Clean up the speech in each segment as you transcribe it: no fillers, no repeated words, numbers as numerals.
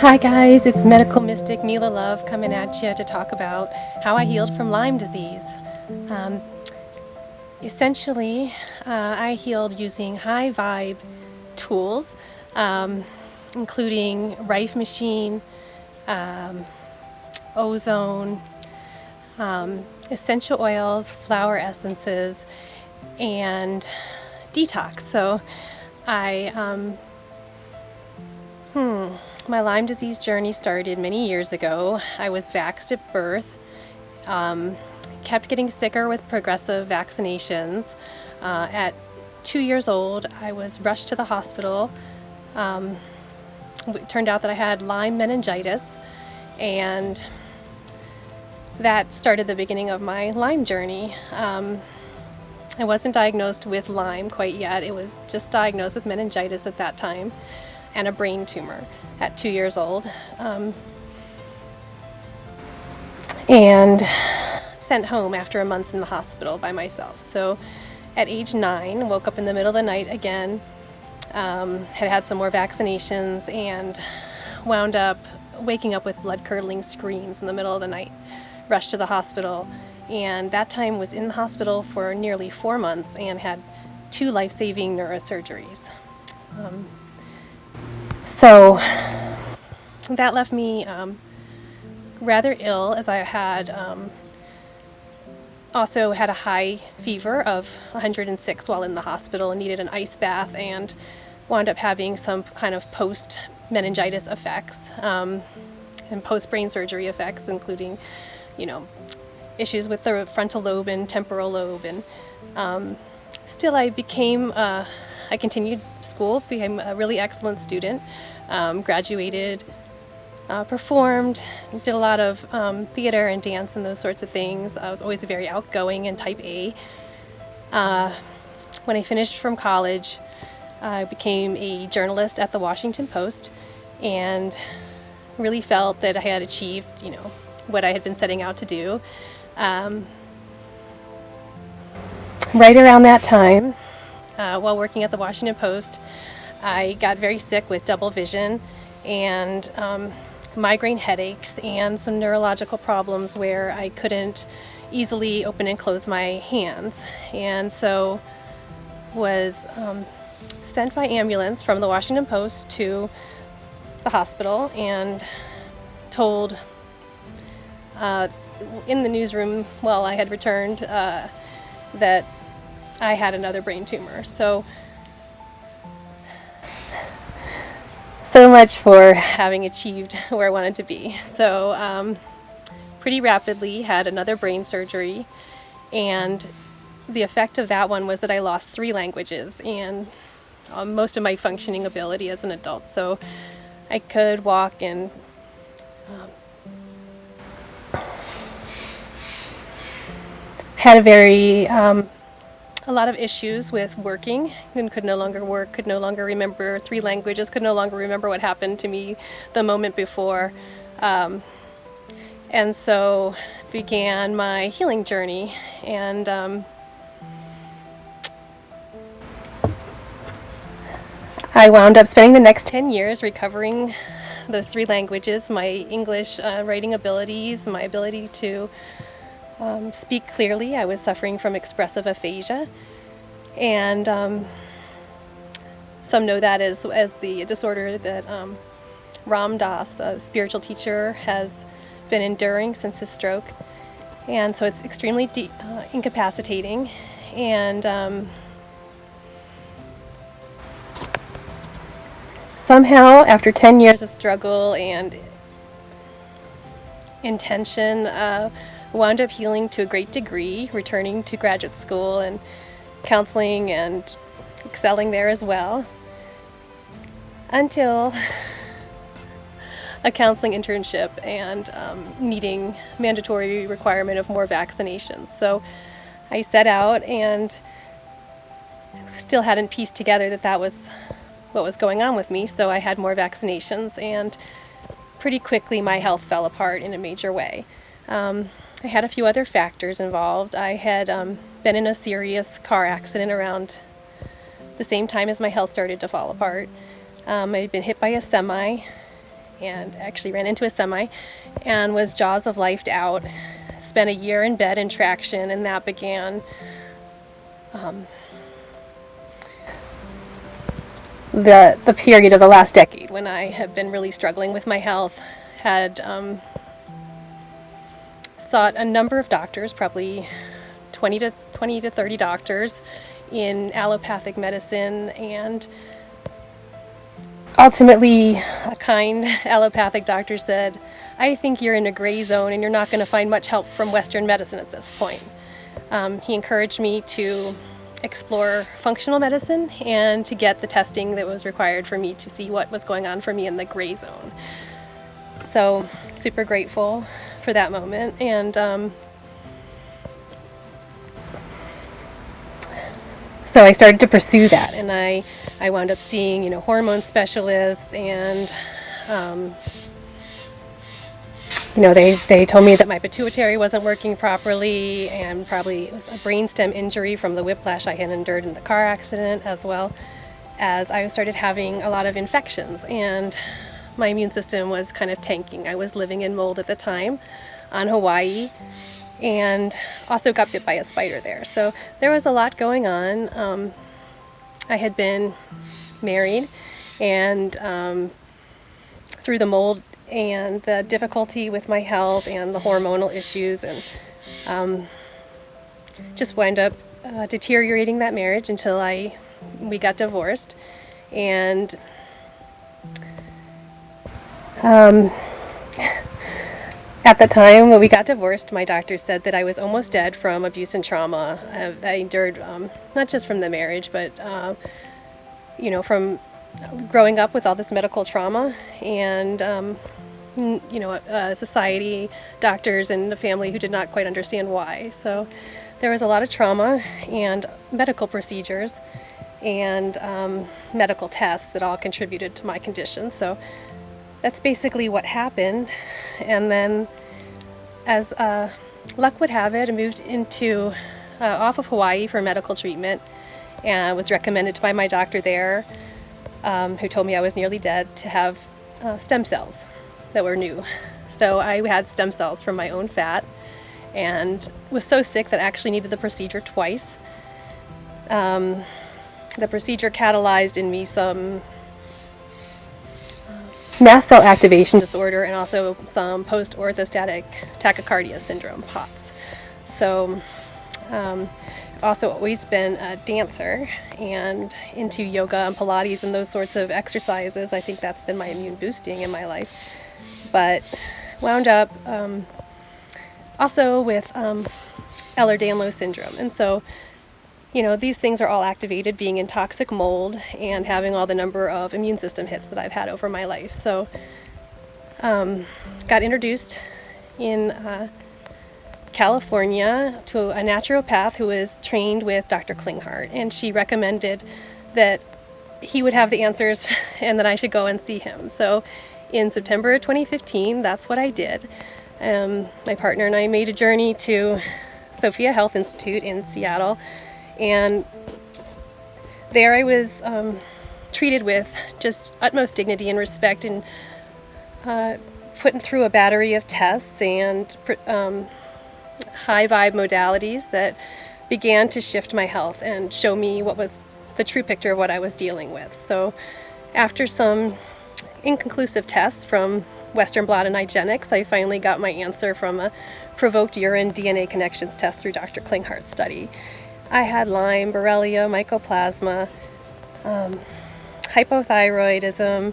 Hi guys, it's medical mystic Mela Love coming at you to talk about how I healed from Lyme disease. Essentially, I healed using high vibe tools, including Rife machine, Ozone, essential oils, flower essences, and Detox. So my Lyme disease journey started many years ago. I was vaxxed at birth, kept getting sicker with progressive vaccinations. At 2 years old, I was rushed to the hospital. It turned out that I had Lyme meningitis, and that started the beginning of my Lyme journey. I wasn't diagnosed with Lyme quite yet. It was just diagnosed with meningitis at that time and a brain tumor at 2 years old. And sent home after a month in the hospital by myself. So at age 9, woke up in the middle of the night again, had some more vaccinations, and wound up waking up with blood-curdling screams in the middle of the night. Rushed to the hospital, and that time was in the hospital for nearly 4 months and had 2 life-saving neurosurgeries. So that left me rather ill, as I had also had a high fever of 106 while in the hospital and needed an ice bath, and wound up having some kind of post-meningitis effects and post-brain surgery effects, including, issues with the frontal lobe and temporal lobe. And still I continued school, became a really excellent student, graduated, performed, did a lot of theater and dance and those sorts of things. I was always very outgoing and type A. When I finished from college, I became a journalist at the Washington Post and really felt that I had achieved, what I had been setting out to do. Right around that time, while working at the Washington Post, I got very sick with double vision and migraine headaches and some neurological problems where I couldn't easily open and close my hands, and so was sent by ambulance from the Washington Post to the hospital and told in the newsroom while I had returned that I had another brain tumor. So much for having achieved where I wanted to be. So pretty rapidly had another brain surgery, and the effect of that one was that I lost 3 languages and most of my functioning ability as an adult. So I could walk and had a lot of issues with working, and could no longer work, could no longer remember 3 languages, could no longer remember what happened to me the moment before. And so began my healing journey. And I wound up spending the next 10 years recovering those 3 languages, my English writing abilities, my ability to speak clearly. I was suffering from expressive aphasia, and some know that as the disorder that Ram Dass, a spiritual teacher, has been enduring since his stroke. And so it's extremely incapacitating, and somehow after 10 years of struggle and intention, wound up healing to a great degree, returning to graduate school and counseling and excelling there as well, until a counseling internship and needing mandatory requirement of more vaccinations. So I set out and still hadn't pieced together that was what was going on with me, so I had more vaccinations, and pretty quickly my health fell apart in a major way. I had a few other factors involved. I had been in a serious car accident around the same time as my health started to fall apart. I had been hit by a semi, and actually ran into a semi and was jaws of lifed out. Spent a year in bed in traction, and that began the period of the last decade when I have been really struggling with my health. Had sought a number of doctors, probably 20 to 30 doctors in allopathic medicine, and ultimately a kind allopathic doctor said, "I think you're in a gray zone and you're not going to find much help from Western medicine at this point." He encouraged me to explore functional medicine and to get the testing that was required for me to see what was going on for me in the gray zone. So super grateful for that moment, and so I started to pursue that, and I wound up seeing, hormone specialists, and they told me that my pituitary wasn't working properly, and probably it was a brainstem injury from the whiplash I had endured in the car accident, as well as I started having a lot of infections, and my immune system was kind of tanking. I was living in mold at the time on Hawaii, and also got bit by a spider there. So there was a lot going on. I had been married, and through the mold and the difficulty with my health and the hormonal issues, and just wound up deteriorating that marriage until we got divorced. And at the time when we got divorced, my doctor said that I was almost dead from abuse and trauma I endured, not just from the marriage, but from growing up with all this medical trauma, and society, doctors, and a family who did not quite understand why. So there was a lot of trauma and medical procedures and medical tests that all contributed to my condition. So that's basically what happened. And then, as luck would have it, I moved into off of Hawaii for medical treatment, and was recommended by my doctor there, who told me I was nearly dead, to have stem cells that were new. So I had stem cells from my own fat, and was so sick that I actually needed the procedure twice. The procedure catalyzed in me some mast cell activation disorder, and also some post-orthostatic tachycardia syndrome, POTS. So I've also always been a dancer and into yoga and Pilates and those sorts of exercises. I think that's been my immune boosting in my life. But wound up also with Ehlers-Danlos syndrome. And so, these things are all activated being in toxic mold and having all the number of immune system hits that I've had over my life. So got introduced in California to a naturopath who was trained with Dr. Klinghardt, and she recommended that he would have the answers and that I should go and see him. So in September of 2015, that's what I did. My partner and I made a journey to Sophia Health Institute in Seattle, and there I was treated with just utmost dignity and respect, and put through a battery of tests and high vibe modalities that began to shift my health and show me what was the true picture of what I was dealing with. So after some inconclusive tests from Western blot and IGeneX, I finally got my answer from a provoked urine DNA connections test through Dr. Klinghardt's study. I had Lyme, Borrelia, Mycoplasma, hypothyroidism,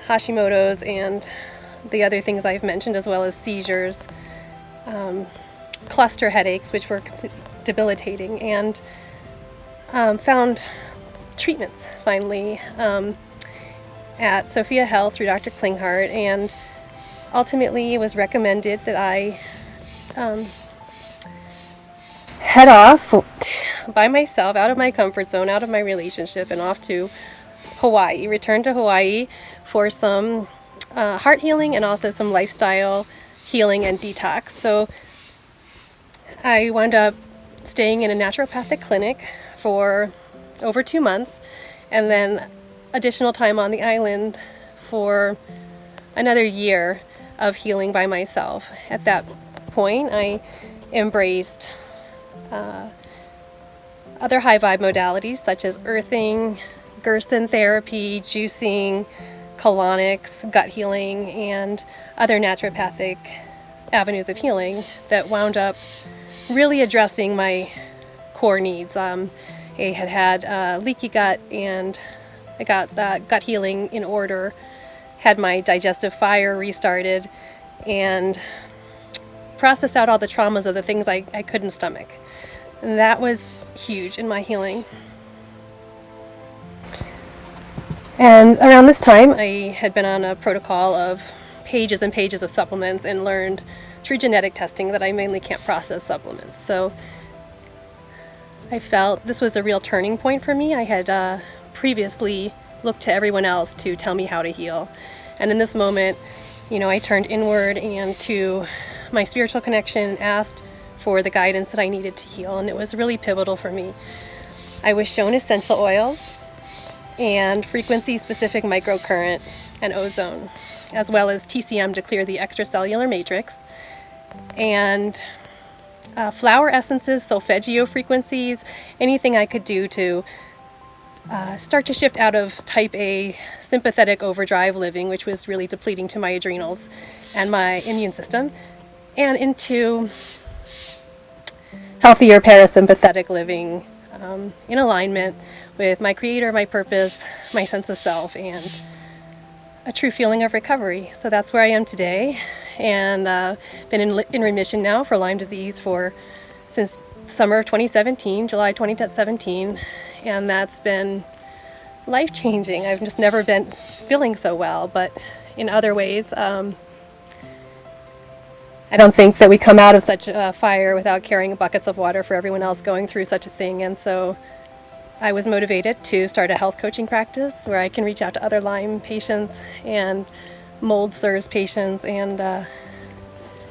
Hashimotos, and the other things I've mentioned, as well as seizures, cluster headaches, which were completely debilitating, and found treatments finally at Sophia Health through Dr. Klinghardt, and ultimately it was recommended that I head off by myself, out of my comfort zone, out of my relationship, and off to Hawaii, return to Hawaii for some heart healing and also some lifestyle healing and detox. So I wound up staying in a naturopathic clinic for over 2 months, and then additional time on the island for another year of healing by myself. At that point, I embraced other high vibe modalities such as earthing, Gerson therapy, juicing, colonics, gut healing, and other naturopathic avenues of healing that wound up really addressing my core needs. I had leaky gut, and I got that gut healing in order, had my digestive fire restarted, and processed out all the traumas of the things I couldn't stomach. And that was huge in my healing. And around this time, I had been on a protocol of pages and pages of supplements and learned through genetic testing that I mainly can't process supplements. So I felt this was a real turning point for me. I had previously looked to everyone else to tell me how to heal. And in this moment, I turned inward and to my spiritual connection and asked for the guidance that I needed to heal. And it was really pivotal for me. I was shown essential oils and frequency-specific microcurrent and ozone, as well as TCM to clear the extracellular matrix, and flower essences, solfeggio frequencies, anything I could do to start to shift out of type A sympathetic overdrive living, which was really depleting to my adrenals and my immune system, and into healthier parasympathetic living in alignment with my creator, my purpose, my sense of self, and a true feeling of recovery. So that's where I am today, and been in remission now for Lyme disease since summer of 2017, July 2017, and that's been life-changing. I've just never been feeling so well, but in other ways, I don't think that we come out of such a fire without carrying buckets of water for everyone else going through such a thing. And so I was motivated to start a health coaching practice where I can reach out to other Lyme patients and mold SIRS patients and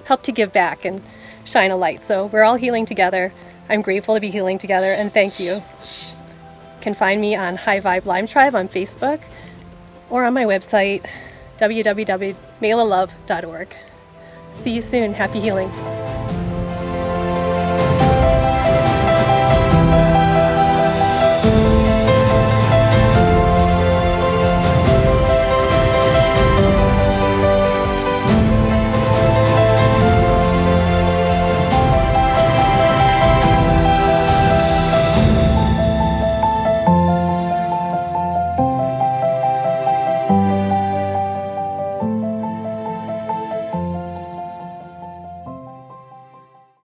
help to give back and shine a light. So we're all healing together. I'm grateful to be healing together, and thank you. You can find me on High Vibe Lyme Tribe on Facebook or on my website, www.melalove.org. See you soon. Happy healing.